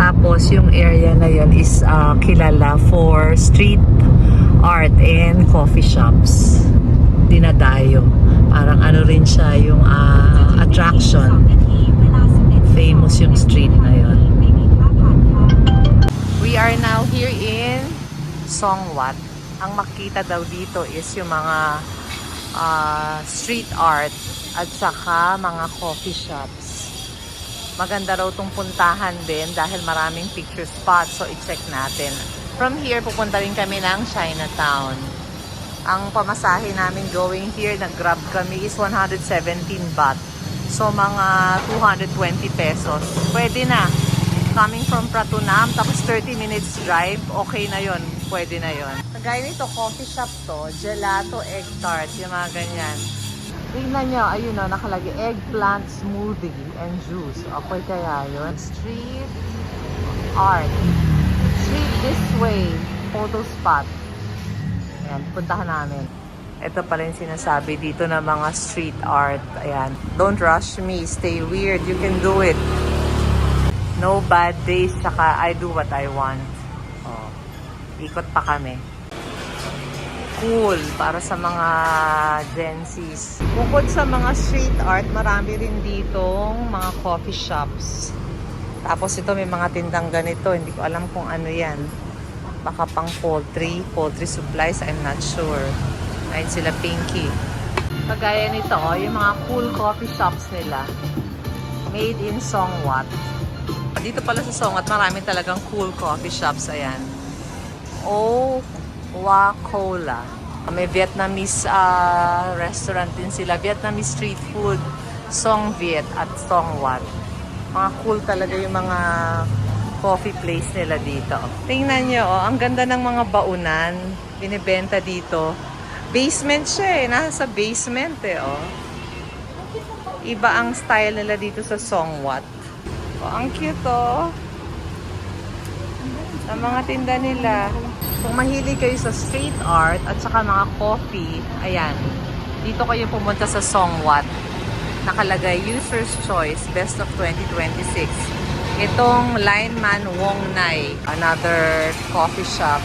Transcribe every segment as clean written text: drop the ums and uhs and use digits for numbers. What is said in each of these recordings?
Tapos yung area na yun is kilala for street art and coffee shops. Dinadayo. Parang ano rin siya yung attraction. Famous yung street na yun. We are now here in Songwat. Ang makita daw dito is yung mga street art at saka mga coffee shops. Maganda raw itong puntahan din dahil maraming picture spots. So, i-check natin. From here, pupunta rin kami ng Chinatown. Ang pamasahe namin going here, nag-grab kami is 117 baht. So, mga 220 pesos. Pwede na. Coming from Pratunam, tapos 30 minutes drive, okay na yon, pwede na yon. Kagaya nito, coffee shop to, gelato, egg tart, yung mga ganyan. Tingnan nyo, ayun o, nakalagay eggplant smoothie and juice. Okay kaya yun? Street art. Street this way. Photo spot. Ayan, puntahan namin. Ito pala yung sinasabi dito na mga street art. Ayan. Don't rush me. Stay weird. You can do it. No bad days. Saka I do what I want. Oh. Ikot pa kami. Cool para sa mga Gen Zs. Bukod sa mga street art, marami rin ditong mga coffee shops. Tapos ito may mga tindang ganito, hindi ko alam kung ano yan. Baka pang poultry supplies, I'm not sure. Ayun sila Pinky. Kagaya nito, yung mga cool coffee shops nila. Made in Songwat. Dito pala sa Songwat, marami talagang cool coffee shops. Ayan. Cola. May Vietnamese restaurant din sila. Vietnamese street food. Song Viet at Songwat. Mga cool talaga yung mga coffee place nila dito. Tingnan nyo, ang ganda ng mga baunan. Binibenta dito. Basement siya eh. Nasa basement eh. Iba ang style nila dito sa Songwat. Ang cute ang mga tinda nila. Kung mahilig kayo sa street art at saka mga coffee, ayan, dito kayo pumunta sa Songwat. Nakalagay User's Choice, Best of 2026. Itong Lineman Wong Nai, another coffee shop.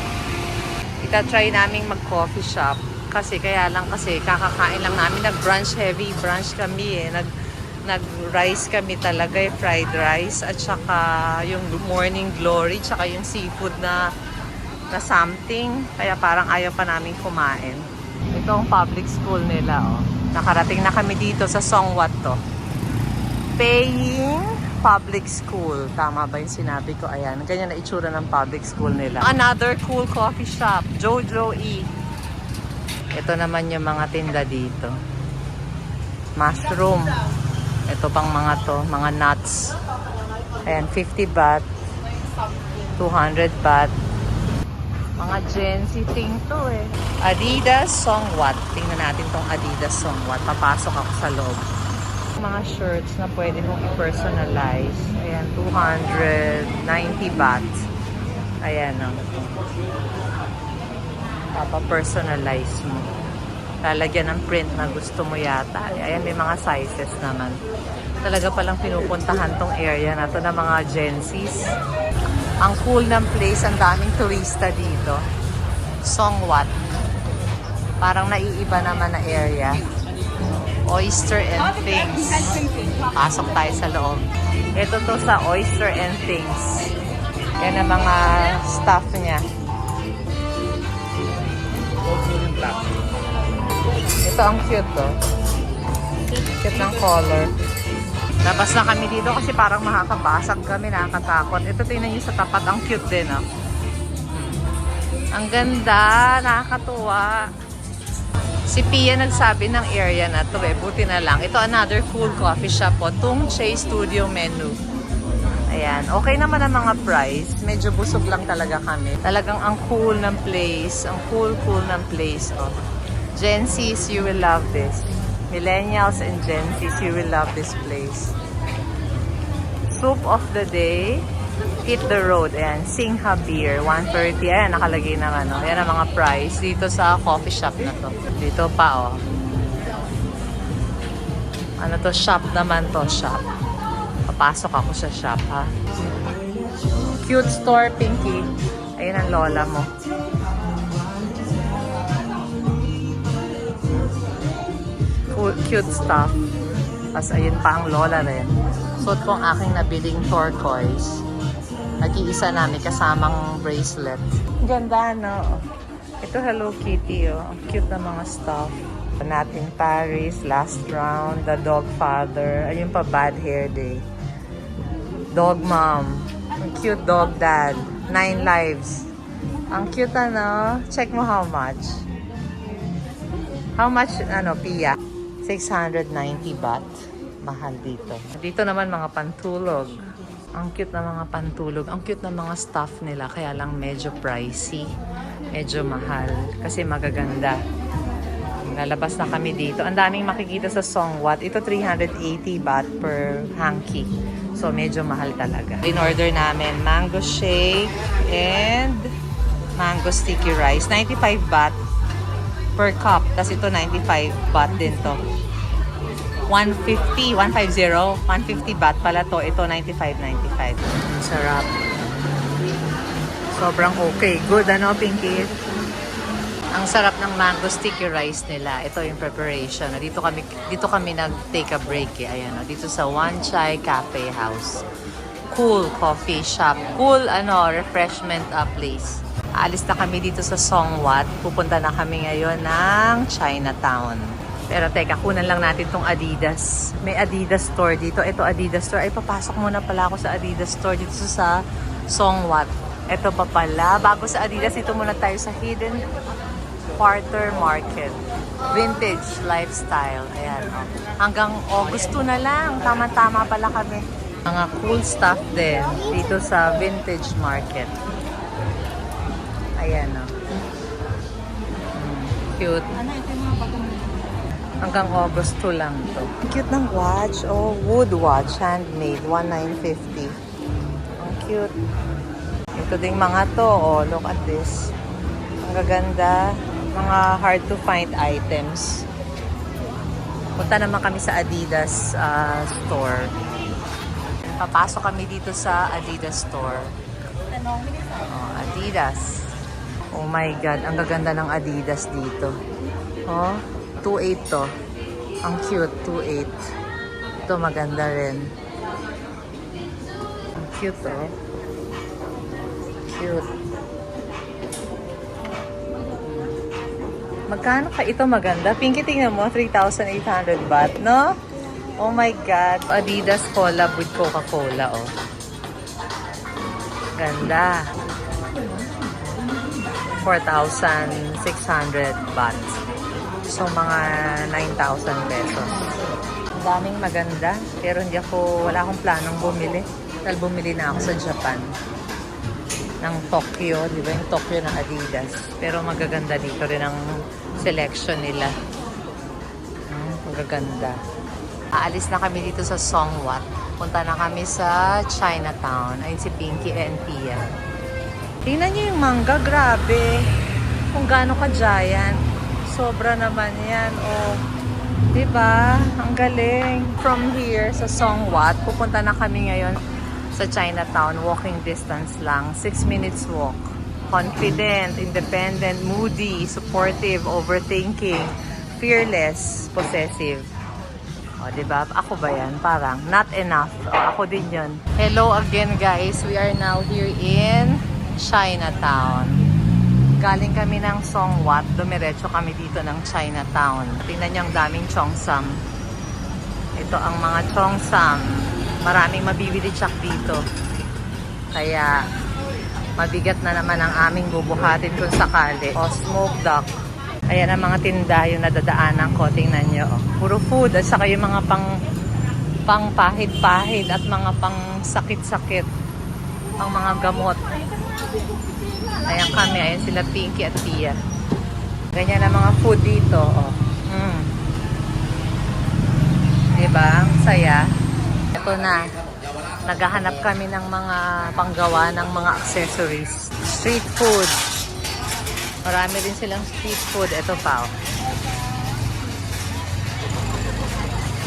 Itatry naming mag-coffee shop. Kasi kakakain lang namin. Nag-brunch, heavy brunch kami eh. Nag-rice kami talaga, fried rice. At saka yung morning glory, tsaka yung seafood na something, kaya parang ayaw pa namin kumain. Ito ang public school nila, Nakarating na kami dito sa Songwat to. Paying public school. Tama ba yung sinabi ko? Ayan, ganyan na itsura ng public school nila. Another cool coffee shop, Jojo E. Ito naman yung mga tinda dito. Mushroom. Ito pang mga nuts. Ayan, 50 baht. 200 baht. Mga Gen Z thing to eh. Adidas Songwat. Tingnan natin tong Adidas Songwat. Papasok ako sa loob. Mga shirts na pwede mong i-personalize. Ayan, 290 baht. Ayan Papa-personalize mo. Lalagyan ng print na gusto mo yata. Ayan, may mga sizes naman. Talaga palang pinupuntahan tong area na to ng mga Gen Zs. Ang cool ng place, ang daming turista dito. Songwat. Parang naiiba naman na area. Oyster and Things. Pasok tayo sa loob. Ito to sa Oyster and Things. Yan ang mga staff niya. Ito ang cute to. Cute ng color. Labas na kami dito kasi parang makakabasag kami, nakakatakot. Ito tingnan nyo sa tapat, ang cute din Ang ganda, nakakatuwa. Si Pia nagsabi ng area na to buti na lang. Ito another cool coffee shop Tung Che Studio Menu. Ayan, okay naman ang mga price. Medyo busog lang talaga kami. Talagang ang cool ng place. Ang cool ng place. Oh. Gen Zs, you will love this. Millennials and Gen Zs, you will love this place. Soup of the day. Hit the road. Ayan, Singha Beer. 130. Ayan, nakalagay ng ano. Ayan ang mga price dito sa coffee shop na to. Dito pa, oh. Ano to? Shop naman to. Shop. Papasok ako sa shop, ha? Cute store, Pinky. Ayun ang lola mo. Cute stuff. Tapos ayun pa ang lola rin. Suot ko ang aking nabiling turquoise. Nag-iisa namin kasamang bracelet. Ganda, no? Ito Hello Kitty, oh. Ang cute na mga stuff. Nat in Paris, Last Round, The Dog Father. Ayun pa, Bad Hair Day. Dog Mom. Ang cute dog dad. 9 lives. Ang cute, ano? Check mo how much. How much, ano, Pia? 690 baht. Mahal dito. Dito naman mga pantulog. Ang cute na mga pantulog. Ang cute na mga stuff nila. Kaya lang medyo pricey. Medyo mahal. Kasi magaganda. Lalabas na kami dito. Ang daming makikita sa Songwat. Ito 380 baht per hanky. So medyo mahal talaga. In-order namin mango shake and mango sticky rice. 95 baht per cup. Tapos ito 95 baht din to. 150 baht pala to. Ito 95.95. Sarap. Sobrang okay. Good, ano, Pinky? Ang sarap ng mango sticky rice nila. Ito yung preparation. Dito kami nag-take a break. Ayan, dito sa Wan Chai Cafe House. Cool coffee shop. Cool, refreshment place. Aalis na kami dito sa Songwat. Pupunta na kami ngayon ng Chinatown. Pero teka, kunan lang natin tong Adidas. May Adidas store dito. Ito Adidas store. Ay, papasok muna pala ako sa Adidas store dito sa Songwat. Ito pa pala. Bago sa Adidas, ito muna tayo sa Hidden Quarter Market. Vintage lifestyle. Ayan, oh. Hanggang August 2 na lang. Tama-tama pala kami. Mga cool stuff din dito sa Vintage Market. Ayan, oh. Cute. Hanggang August 2 lang to. Cute ng watch. Oh, wood watch. Handmade. 1,950. Ang cute. Ito ding mga to. Oh, look at this. Ang gaganda. Mga hard to find items. Punta naman kami sa Adidas store. Papasok kami dito sa Adidas store. Oh, Adidas. Oh my God, ang gaganda ng Adidas dito. Oh, 2.8 to. Ang cute, 2.8. Ito maganda rin. Ang cute, oh. Cute. Magkano ka ito maganda? Pinky, tingnan mo, 3,800 baht, no? Oh my God. Adidas collab with Coca-Cola, oh. Ganda. 4,600 baht. So, mga 9,000 pesos. Ang daming maganda. Pero wala akong planong bumili. Dahil bumili na ako sa Japan. Ng Tokyo, di ba? Yung Tokyo ng Adidas. Pero magaganda dito rin ang selection nila. Magaganda. Aalis na kami dito sa Songwat. Punta na kami sa Chinatown. Ayun si Pinky and Pia. Tingnan nyo yung mangga, grabe. Kung gaano ka-giant. Sobra naman yan. Oh, di ba? Ang galing. From here sa Songwat, pupunta na kami ngayon sa Chinatown, walking distance lang. 6 minutes walk. Confident, independent, moody, supportive, overthinking, fearless, possessive. O, diba? Ako ba yan? Parang, not enough. O, ako din yun. Hello again, guys. We are now here in Chinatown. Galing kami ng Songwat. Dumiretso kami dito ng Chinatown. Tingnan niyo ang daming cheongsam. Ito ang mga cheongsam. Maraming mabibili tsak dito. Kaya, mabigat na naman ang aming bubuhatin kung sakali. O, smoked duck. Ayan ang mga tinda yung nadadaanan ko. Tingnan nyo. Puro food. At saka yung mga pang pahid-pahid at mga pang sakit-sakit. Ang mga gamot. Ayan kami, ayan sila Pinky at Tia. Ganyan ang mga food dito. Oh. Diba? Ang saya. Ito na. Naghahanap kami ng mga panggawa ng mga accessories. Street food. Marami din silang street food. Ito pa. Oh.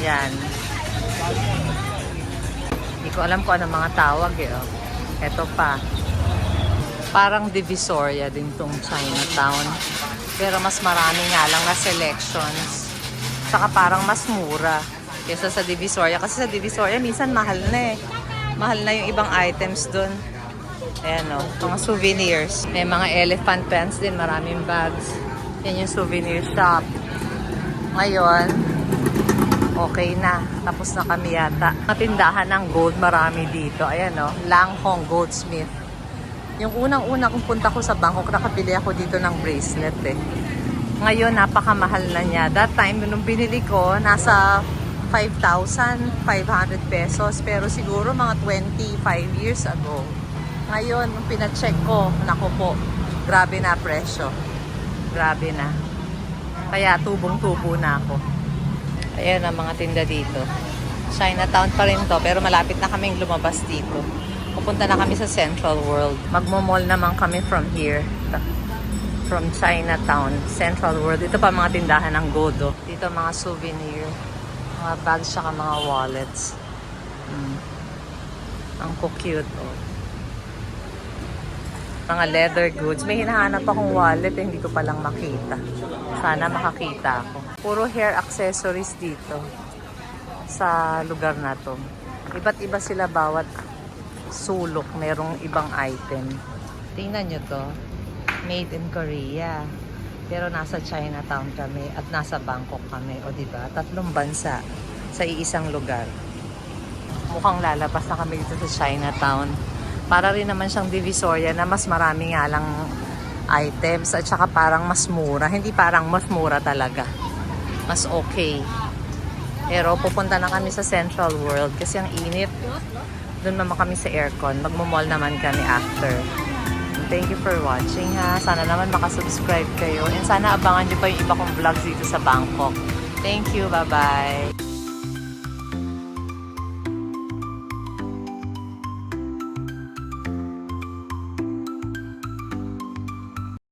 Yan. Hindi ko alam kung ano mga tawag eh. Oh. Ito pa. Parang Divisoria din tong Chinatown. Pero mas marami nga lang na selections. Saka parang mas mura kaysa sa Divisoria. Kasi sa Divisoria minsan mahal na eh. Mahal na yung ibang items dun. Ayan o, mga souvenirs. May mga elephant pants din, maraming bags. Yan yung souvenir shop. Ngayon, okay na. Tapos na kami yata. Matindahan ng gold, marami dito. Ayan o, Langhong Goldsmith. Yung unang-una kung punta ko sa Bangkok, nakabili ako dito ng bracelet eh. Ngayon, napakamahal na niya. That time, nung binili ko, nasa 5,500 pesos. Pero siguro mga 25 years ago. Ngayon, nung pina-check ko, naku po, grabe na presyo. Grabe na. Kaya tubong-tubo na ako. Ayan ang mga tinda dito. Chinatown pa rin to, pero malapit na kaming lumabas dito. Pupunta na kami sa Central World. Magmo-mall naman kami from here. From Chinatown, Central World. Ito pa mga tindahan ng Godo. Dito mga souvenir. Mga bags saka mga wallets. Ang cute. Oh. Mga leather goods. May hinahanap akong wallet eh, hindi ko palang makita. Sana makakita ako. Puro hair accessories dito sa lugar na to. Iba't iba sila bawat sulok. Merong ibang item. Tingnan nyo to. Made in Korea. Pero nasa Chinatown kami at nasa Bangkok kami. O diba? 3 bansa sa iisang lugar. Mukhang lalabas na kami dito sa Chinatown. Para rin naman siyang Divisoria na mas marami nga lang items at saka parang mas mura. Hindi parang mas mura talaga. Mas okay. Pero pupunta na kami sa Central World kasi ang init. Doon naman kami sa aircon. Magmo-mall naman kami after. Thank you for watching ha. Sana naman makasubscribe kayo. And sana abangan nyo pa yung iba kong vlogs dito sa Bangkok. Thank you. Bye-bye.